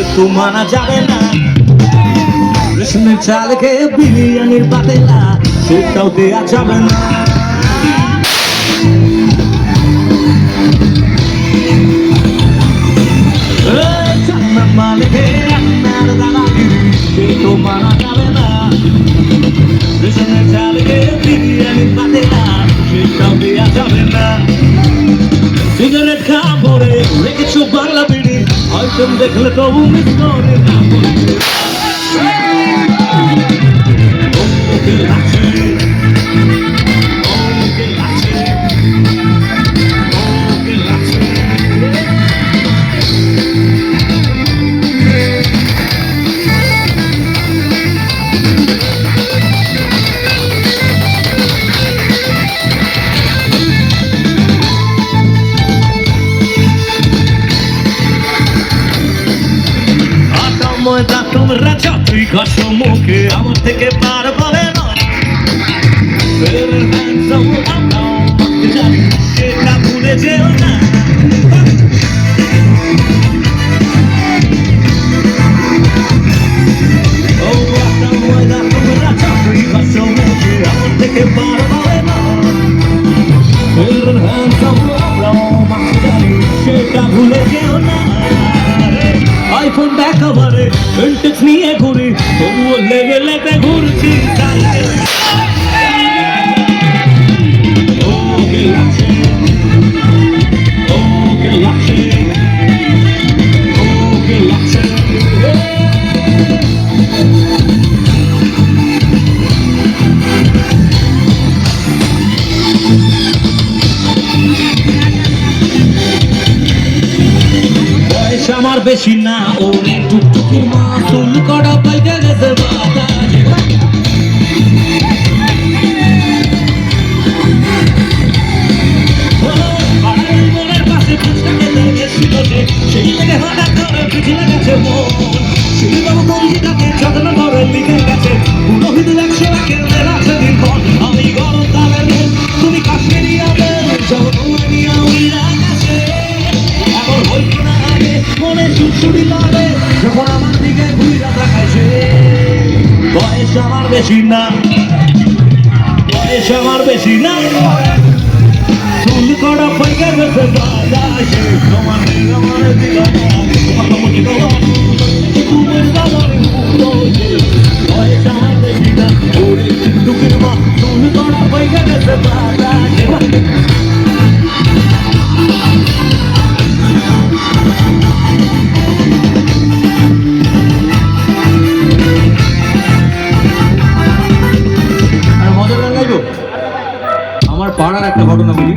একটু মানা যাবে না। রেশনের চাল খেয়ে বিরিয়ানির পাতেলা সেটাও দেয়া যাবে না। চান্নার মালিকে রান্নার দাদাগিরি সেটাও মানা যাবে না। রেশনের চাল খেয়ে বিরিয়ানির পাতেলা সেটাও দেয়া যাবে না। সিগারেট খাবরে রেখেছো বাংলা বিড়ি আইটেম দেখলে তবু মিস করে না। ময়দা তোমরা যতই ঘষো মুখে আমার থেকে পার পাবে না। সেটা ভুলে যেও না। ময়দা তোমরা যতই ঘষো মুখে আমার থেকে পার পাবে না। সেটা ভুলে যেও না। আইফোন দেখাবারে ইন্টেক্স নিয়ে ঘুরি তবুও লেগে লেগে ঘুরছি। আমার বেশি না ওরে টুকটুকির মা চুল করা পাইতে গেছে বাতাসে। মনের পাশে ফুচকা খেতে গেছিল যে সেই থেকে হঠাৎ করে পিছনে গেছে মন। সেই বাবু কঞ্জিটাকে যত্ন করে লিখে গেছে পুরোহিত 100 লাখের মেলা সেদিন পর। আমি গরম তালের মন তুমি কাশ্মীরি আবেল জগনিয়া উড়া গেছে। এখন হইতো না আগে মনে চুচুড়ি লাগে যখন আমার দিকে ঘুরা দেখাইছে। বয়স আমার বেশি না, বয়স আমার বেশি না। চুল করা পাইকে গেছে বাতাসে তোমার আমার দিল বয়স আমার বেশি না টুকির মা চুল করা পাইকে গেছে বাতাসে। আমার পাড়ার একটা ঘটনা বলি।